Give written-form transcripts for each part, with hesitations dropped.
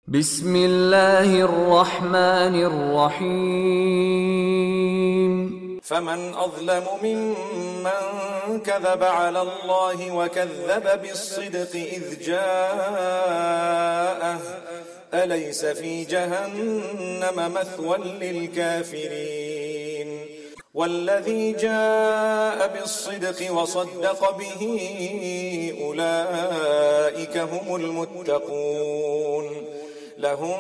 بسم الله الرحمن الرحيم. فمن أظلم ممن كذب على الله وكذب بالصدق إذ جاءه أليس في جهنم مثوى للكافرين والذي جاء بالصدق وصدق به أولئك هم المتقون لهم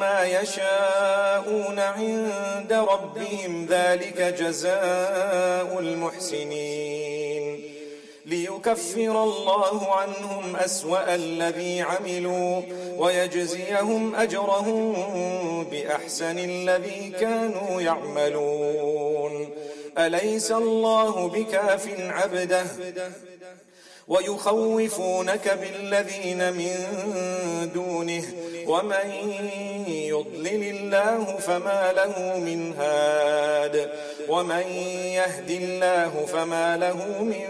ما يشاءون عند ربهم ذلك جزاء المحسنين ليكفر الله عنهم أسوأ الذي عملوا ويجزيهم أجرهم بأحسن الذي كانوا يعملون أليس الله بكاف عبده ويخوفونك بالذين من دونه ومن يضلل الله فما له من هاد ومن يهد الله فما له من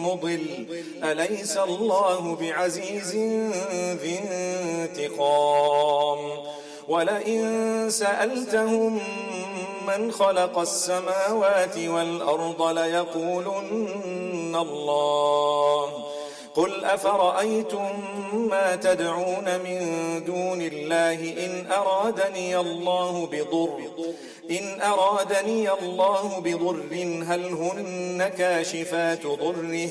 مضل أليس الله بعزيز ذي انتقام ولئن سألتهم من خلق السماوات والأرض ليقولن الله قل أفرأيتم ما تدعون من دون الله إن أرادني الله بضر هل هن كاشفات ضره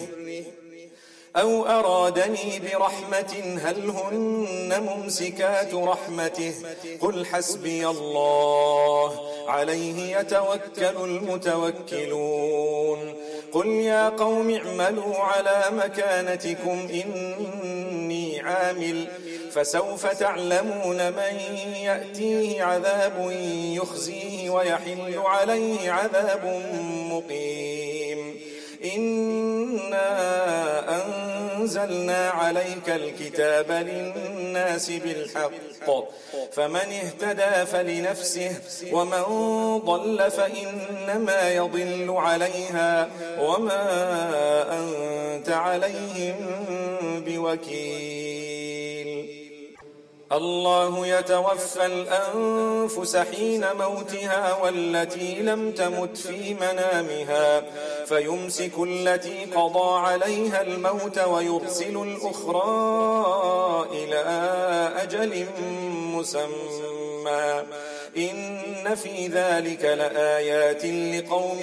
أو أرادني برحمة هل هن ممسكات رحمته قل حسبي الله عليه يتوكل المتوكلون قل يا قوم اعملوا على مكانتكم إني عامل فسوف تعلمون من يأتيه عذاب يخزيه ويحل عليه عذاب مقيم إنا أنزلنا عليك الكتاب للناس بالحق فمن اهتدى فلنفسه ومن ضل فإنما يضل عليها وما أنت عليهم بوكيل الله يتوفى الأنفس حين موتها والتي لم تمت في منامها فيمسك التي قضى عليها الموت ويرسل الأخرى إلى أجل مسمى إن في ذلك لآيات لقوم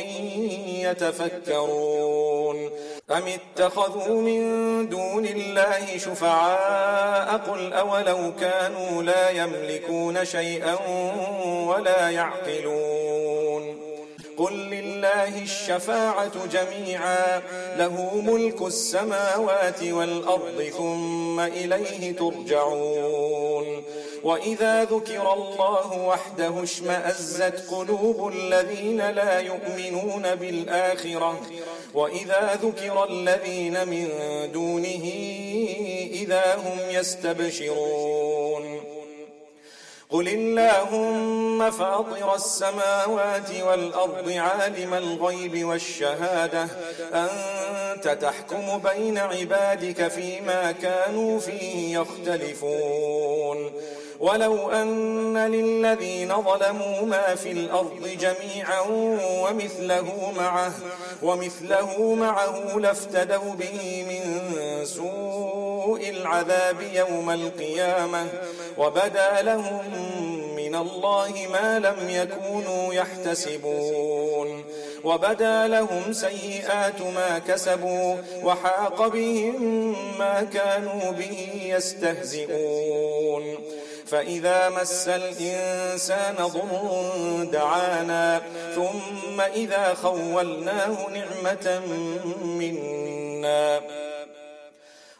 يتفكرون أم اتخذوا من دون الله شفعاء قل أولو كانوا لا يملكون شيئا ولا يعقلون قل لله الشفاعة جميعا له ملك السماوات والأرض ثم إليه ترجعون وإذا ذكر الله وحده اشمأزت قلوب الذين لا يؤمنون بالآخرة وإذا ذكر الذين من دونه إذا هم يستبشرون قل اللهم فاطر السماوات والأرض عالم الغيب والشهادة أنت تحكم بين عبادك فيما كانوا فيه يختلفون ولو أن للذين ظلموا ما في الأرض جميعا ومثله معه لافتدوا به من سوء العذاب يوم القيامة وبدا لهم من الله ما لم يكونوا يحتسبون وبدا لهم سيئات ما كسبوا وحاق بهم ما كانوا به يستهزئون فإذا مس الإنسان ضر دعانا ثم إذا خولناه نعمة منا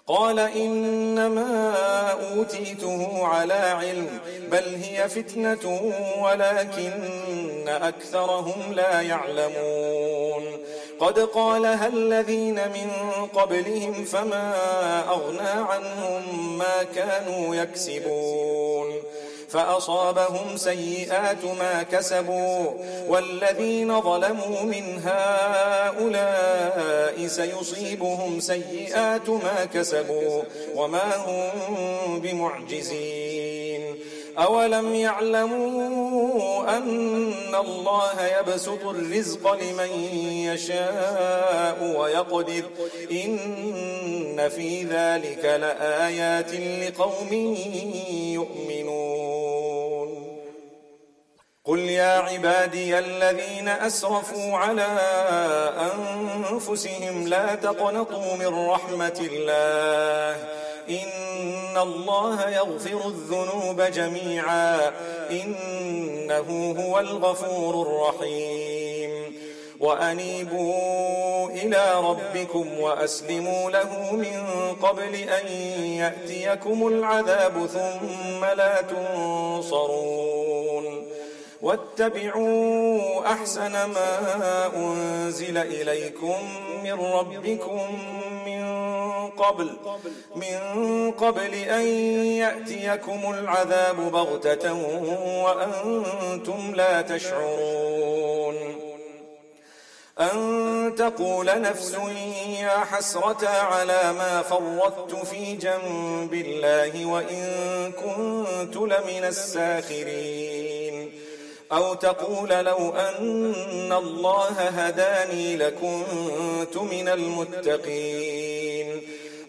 قال إنما أوتيته على علم بل هي فتنة ولكن أكثرهم لا يعلمون قد قالها الذين من قبلهم فما أغنى عنهم ما كانوا يكسبون فأصابهم سيئات ما كسبوا والذين ظلموا من هؤلاء سيصيبهم سيئات ما كسبوا وما هم بمعجزين أولم يعلموا أن الله يبسط الرزق لمن يشاء ويقدر إن في ذلك لآيات لقوم يؤمنون قل يا عبادي الذين أسرفوا على أنفسهم لا تقنطوا من رحمة الله إن الله يغفر الذنوب جميعا إنه هو الغفور الرحيم وأنيبوا إلى ربكم وأسلموا له من قبل أن يأتيكم العذاب ثم لا تنصرون واتبعوا أحسن ما أنزل إليكم من ربكم من قبل أن يأتيكم العذاب بغتة وأنتم لا تشعرون أن تقول نفس يا حسرة على ما فرطت في جنب الله وإن كنت لمن الساخرين أو تقول لو أن الله هداني لكنت من المتقين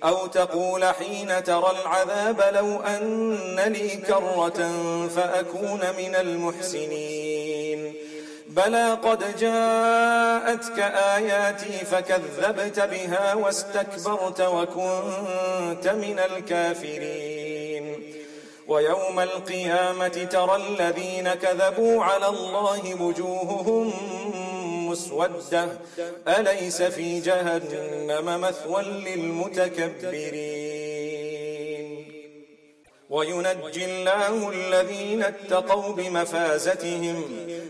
أو تقول حين ترى العذاب لو أن لي كرة فأكون من المحسنين بلى قد جاءتك آياتي فكذبت بها واستكبرت وكنت من الكافرين ويوم القيامة ترى الذين كذبوا على الله وجوههم مسودة أليس في جهنم مثوى للمتكبرين وينجي الله الذين اتقوا بمفازتهم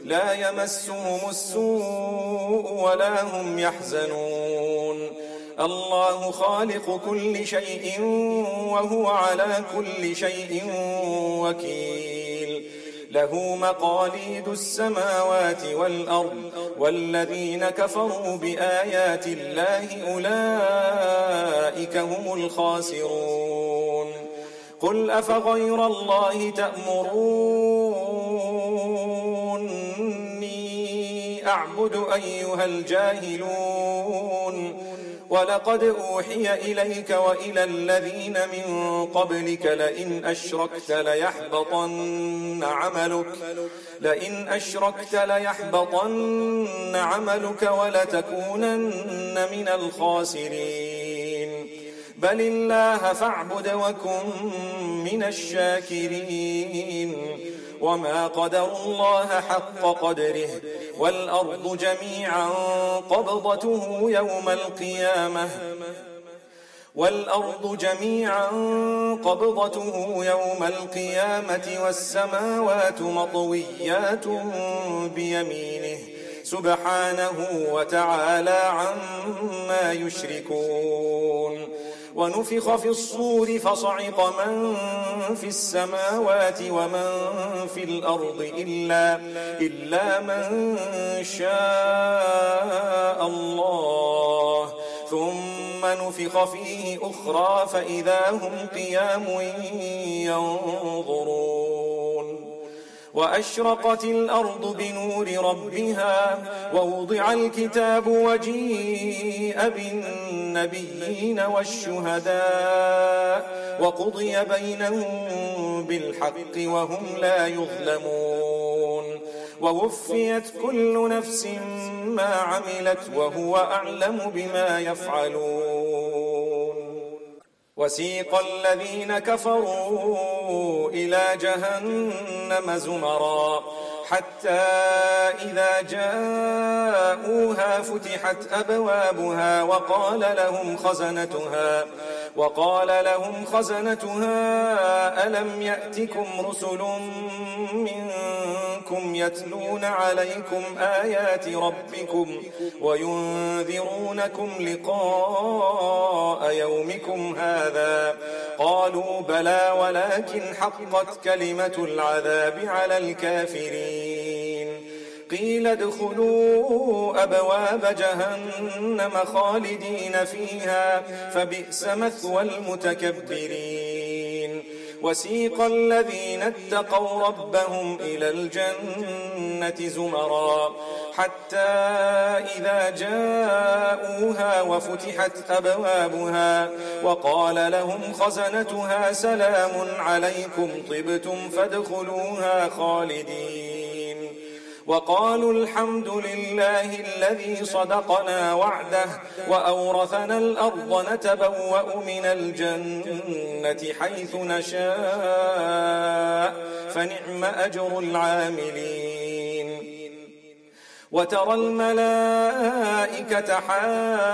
لا يمسهم السوء ولا هم يحزنون الله خالق كل شيء وهو على كل شيء وكيل له مقاليد السماوات والأرض والذين كفروا بآيات الله أولئك هم الخاسرون قل أفغير الله تأمروني أعبد أيها الجاهلون ولقد أوحي إليك وإلى الذين من قبلك لئن أشركت ليحبطن عملك ولتكونن من الخاسرين بل الله فاعبد وكن من الشاكرين وما قدروا الله حق قدره والأرض جميعا قبضته يوم القيامة والسماوات مطويات بيمينه سبحانه وتعالى عما يشركون ونفخ في الصور فصعق من في السماوات ومن في الأرض إلا من شاء الله ثم نفخ فيه أخرى فإذا هم قيام ينظرون وأشرقت الأرض بنور ربها ووضع الكتاب وجيء بالنبيين والشهداء وقضي بينهم بالحق وهم لا يظلمون ووفيت كل نفس ما عملت وهو أعلم بما يفعلون وسيق الذين كفروا إلى جهنم زمرا حتى إذا جاءوها فتحت أبوابها وقال لهم خزنتها ألم يأتكم رسل منكم منكم يتلون عليكم آيات ربكم وينذرونكم لقاء يومكم هذا؟ قالوا بلى ولكن حقت كلمة العذاب على الكافرين. قيل ادخلوا أبواب جهنم خالدين فيها فبئس مثوى المتكبرين. وسيق الذين اتقوا ربهم إلى الجنة زمرا حتى إذا جاءوها وفتحت أبوابها وقال لهم خزنتها سلام عليكم طبتم فادخلوها خالدين. وقالوا الحمد لله الذي صدقنا وعده وأورثنا الأرض نتبوأ من الجنة حيث نشاء فنعم أجر العاملين. وترى الملائكة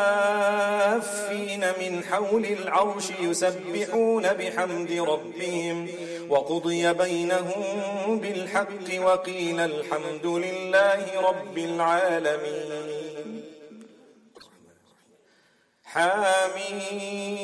حافين من حول العرش يسبحون بحمد ربهم وقضي بينهم بالحق وقيل الحمد لله رب العالمين.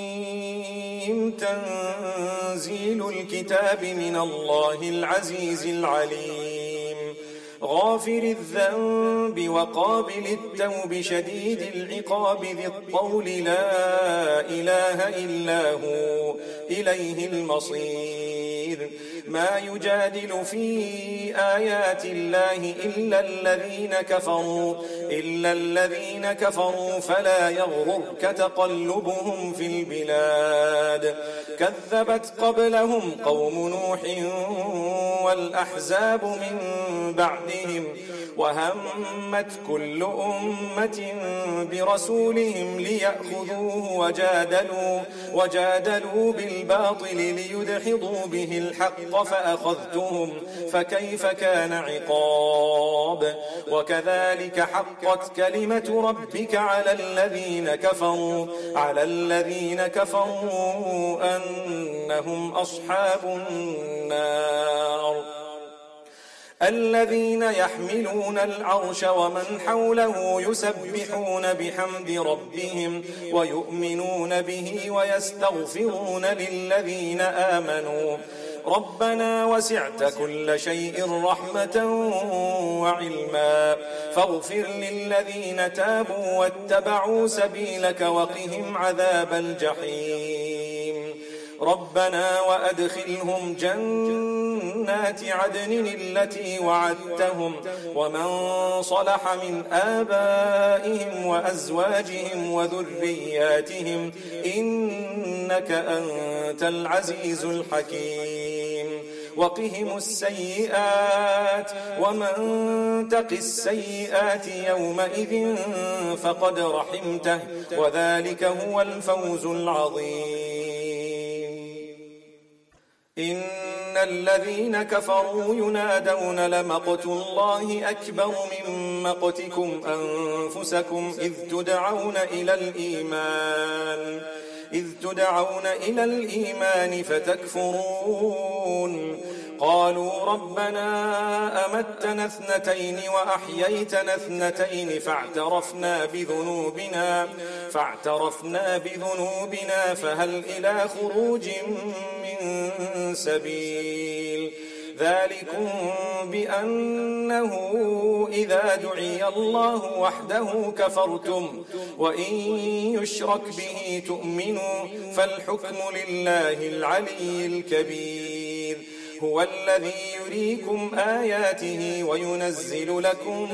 حاميم تنزيل الكتاب من الله العزيز العليم غافر الذنب وقابل التوب شديد العقاب ذي الطول لا إله إلا هو إليه المصير. ما يجادل في آيات الله إلا الذين كفروا فلا يغررك تقلبهم في البلاد. كذبت قبلهم قوم نوح والأحزاب من بعدهم وهمت كل أمة برسولهم ليأخذوه وجادلوا بالباطل ليدحضوا به الحق فأخذتهم فكيف كان عقاب. وكذلك حقت كلمة ربك على الذين كفروا أنهم أصحاب النار. الذين يحملون العرش ومن حوله يسبحون بحمد ربهم ويؤمنون به ويستغفرون للذين آمنوا ربنا وسعت كل شيء رحمة وعلما فاغفر للذين تابوا واتبعوا سبيلك وقهم عذاب الجحيم. ربنا وأدخلهم جنات عدن التي وعدتهم ومن صلح من آبائهم وأزواجهم وذرياتهم إنك أنت العزيز الحكيم. وقهم السيئات ومن تق السيئات يومئذ فقد رحمته وذلك هو الفوز العظيم. إن الذين كفروا ينادون لمقت الله أكبر من مقتكم أنفسكم إذ تدعون إلى الإيمان فتكفرون. قالوا ربنا أمتنا اثنتين وأحييتنا اثنتين فاعترفنا بذنوبنا فهل إلى خروج من سبيل. ذلكم بأنه إذا دعي الله وحده كفرتم وإن يشرك به تؤمنوا فالحكم لله العلي الكبير. هو الذي يريكم آياته وينزل لكم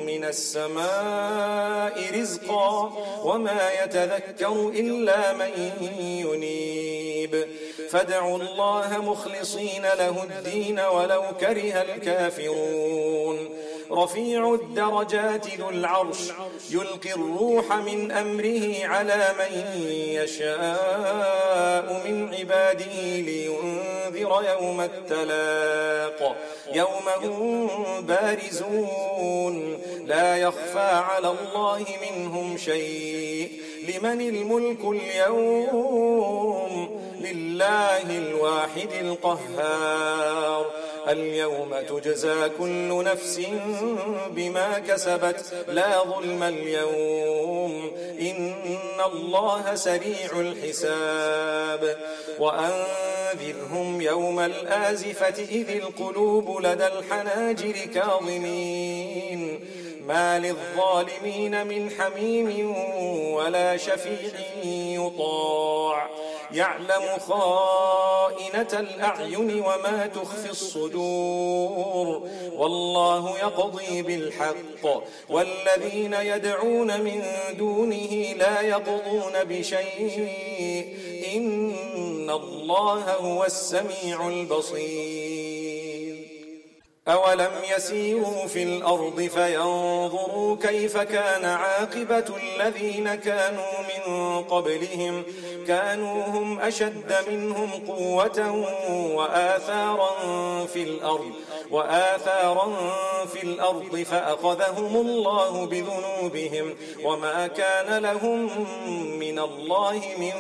من السماء رزقا وما يتذكر إلا من ينيب. فادعوا الله مخلصين له الدين ولو كره الكافرون. رفيع الدرجات ذو العرش يلقي الروح من أمره على من يشاء من عباده لينذر يوم التلاق يوم هم بارزون لا يخفى على الله منهم شيء. لمن الملك اليوم؟ لله الواحد القهار. اليوم تجزى كل نفس بما كسبت لا ظلم اليوم إن الله سريع الحساب وأنذرهم يوم الآزفة إذ القلوب لدى الحناجر كاظمين ما للظالمين من حميم ولا شفيع يطاع يعلم خائنة الأعين وما تخفي الصدور والله يقضي بالحق والذين يدعون من دونه لا يقضون بشيء إن الله هو السميع البصير أولم يسيروا في الأرض فينظروا كيف كان عاقبة الذين كانوا من قبلهم كانوا هم أشد منهم قوة وآثارا في الأرض فأخذهم الله بذنوبهم وما كان لهم من الله من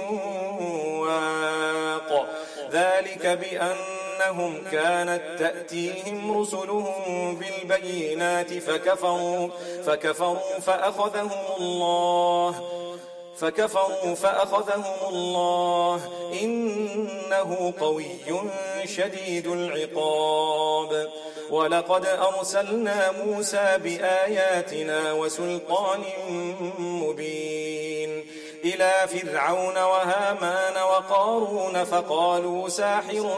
واق ذلك بأنهم كانت تأتيهم رسلهم بالبينات فكفروا فأخذهم الله إنه قوي شديد العقاب ولقد أرسلنا موسى بآياتنا وسلطان مبين إلى فرعون وهامان وقارون فقالوا ساحر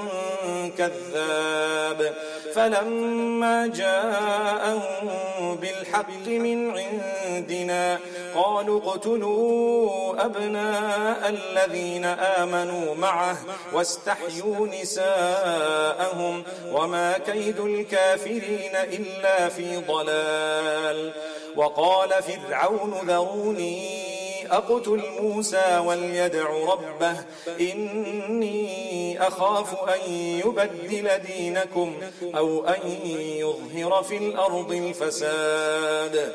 كذاب فلما جاءهم بالحق من عندنا قالوا اقتلوا أبناء الذين آمنوا معه واستحيوا نساءهم وما كيد الكافرين إلا في ضلال وقال فرعون ذروني أقتل موسى وليدع ربه إني أخاف أن يبدل دينكم أو أن يظهر في الأرض الفساد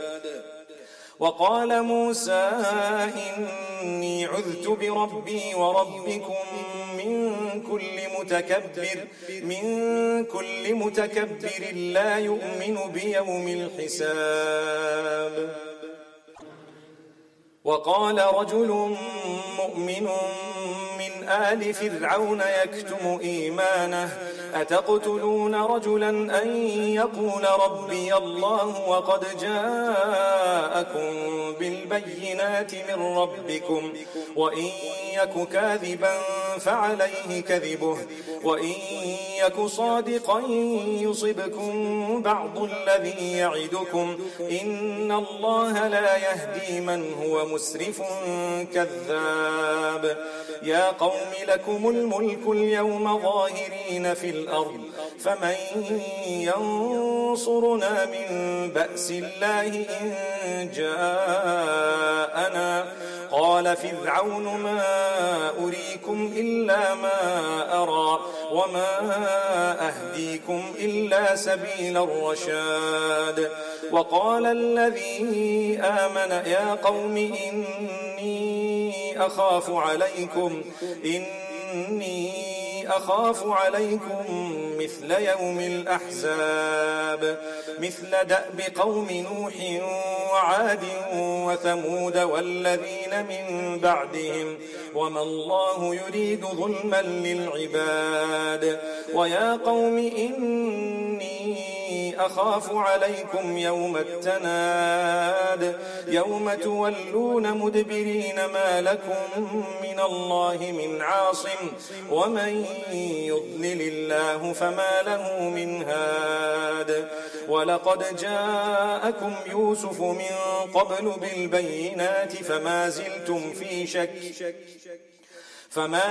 وقال موسى إني عذت بربي وربكم من كل متكبر لا يؤمن بيوم الحساب وقال رجل مؤمن من آل فرعون يكتم إيمانه أتقتلون رجلا أن يقول ربي الله وقد جاءكم بالبينات من ربكم وإن يك كاذبا فعليه كذبه وإن يك صادقا يصبكم بعض الذي يعدكم إن الله لا يهدي من هو مسرف كذاب يا قوم لكم الملك اليوم ظاهرين في الأرض فمن ينصرنا من بأس الله إن جاءنا قال فرعون ما أريكم إلا ما أرى وما أهديكم إلا سبيل الرشاد وقال الذي آمن يا قوم إني أخاف عليكم مثل يوم الأحزاب مثل دأب قوم نوح وعاد وثمود والذين من بعدهم وما الله يريد ظلما للعباد ويا قوم إني أخاف عليكم يوم التناد يوم تولون مدبرين ما لكم من الله من عاصم ومن يضلل الله فما له من هاد ولقد جاءكم يوسف من قبل بالبينات فما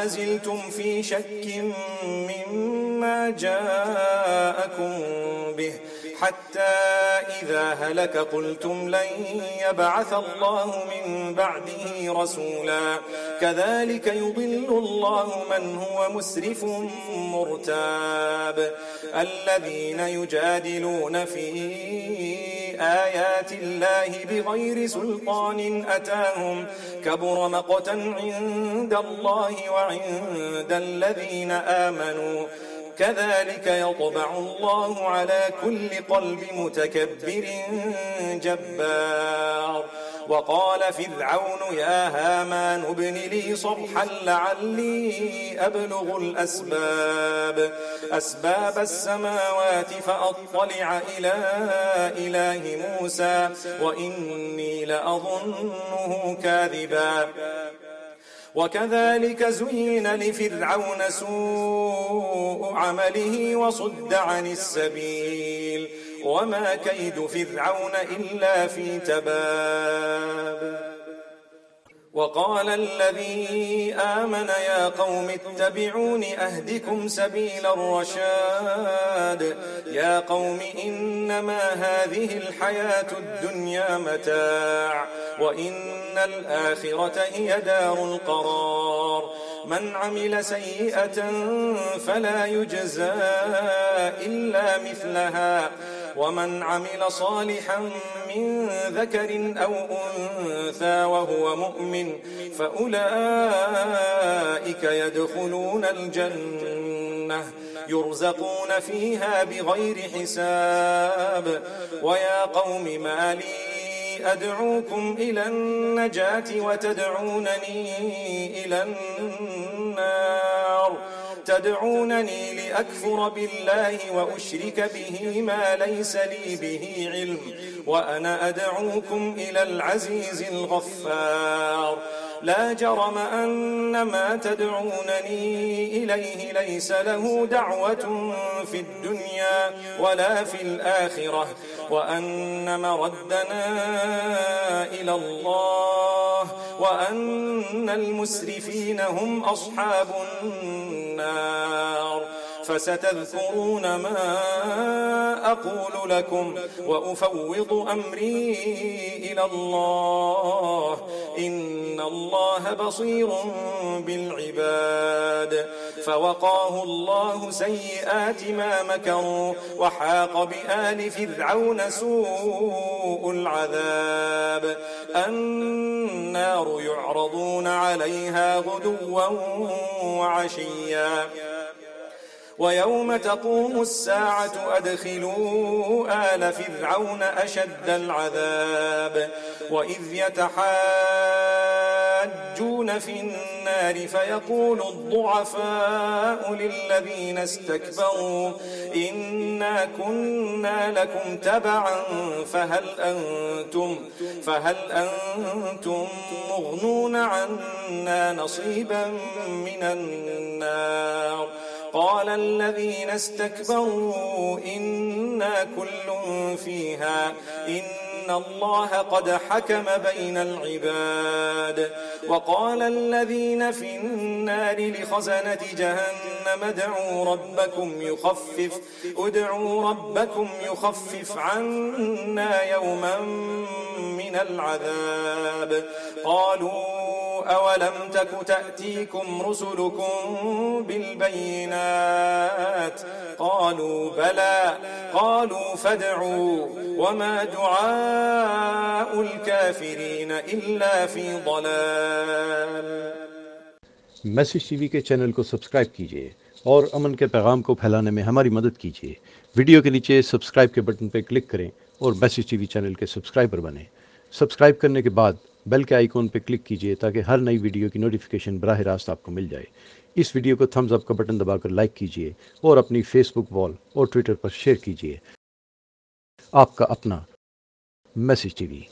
زلتم في شك مما جاءكم به حتى إذا هلك قلتم لن يبعث الله من بعده رسولا كذلك يضل الله من هو مسرف مرتاب الذين يجادلون في آيات الله بغير سلطان أتاهم كبر مقتا عند الله وعند الذين آمنوا كذلك يطبع الله على كل قلب متكبر جبار. وقال فرعون يا هامان ابن لي صرحا لعلي أبلغ أسباب السماوات فأطلع إلى إله موسى وإني لأظنه كاذبا. وكذلك زين لفرعون سوء عمله وصد عن السبيل وما كيد فرعون إلا في تباب. وقال الذي آمن يا قوم اتبعون أهدكم سبيل الرشاد. يا قوم إنما هذه الحياة الدنيا متاع وإن الآخرة هي دار القرار. من عمل سيئة فلا يجزى إلا مثلها ومن عمل صالحا من ذكر أو أنثى وهو مؤمن فأولئك يدخلون الجنة يرزقون فيها بغير حساب. ويا قوم ما لي أدعوكم إلى النجاة وتدعونني إلى النار. تدعونني لأكفر بالله وأشرك به ما ليس لي به علم وأنا أدعوكم إلى العزيز الغفار. لا جرم أن ما تدعونني إليه ليس له دعوة في الدنيا ولا في الآخرة وأن مردنا إلى الله وأن المسرفين هم أصحاب النار. فستذكرون ما أقول لكم وأفوض أمري إلى الله إن الله بصير بالعباد. فوقاه الله سيئات ما مكروا وحاق بآل فرعون سوء العذاب. النار يعرضون عليها غدوا وعشيا ويوم تقوم الساعة أدخلوا آل فرعون أشد العذاب. وإذ يتحاجون في النار فيقول الضعفاء للذين استكبروا إنا كنا لكم تبعا فهل أنتم مغنون عنا نصيبا من النار. قال الذين استكبروا إنا كل فيها إن الله قد حكم بين العباد. وقال الذين في النار لخزنة جهنم ادعوا ربكم يخفف عنا يوما من العذاب. قالوا أولم تك تأتيكم رسلكم بالبينات قالوا بلى قالوا فادعوا وما دعاء الكافرين إلا في ضلال. Message TV के चैनल को सब्सक्राइब कीजिए और अमन के पैगाम को फैलाने में हमारी मदद कीजिए। वीडियो के नीचे सब्सक्राइब के बटन पर क्लिक करें और मैसेज टीवी चैनल के सब्सक्राइबर बनें। सब्सक्राइब करने के बाद बेल के आइकॉन पर क्लिक कीजिए ताकि हर नई वीडियो की नोटिफिकेशन बराह रास्त आपको मिल जाए। इस वीडियो को थम्स अप का बटन दबाकर लाइक कीजिए और अपनी फेसबुक वॉल और ट्विटर पर शेयर कीजिए। आपका अपना मैसेज टीवी।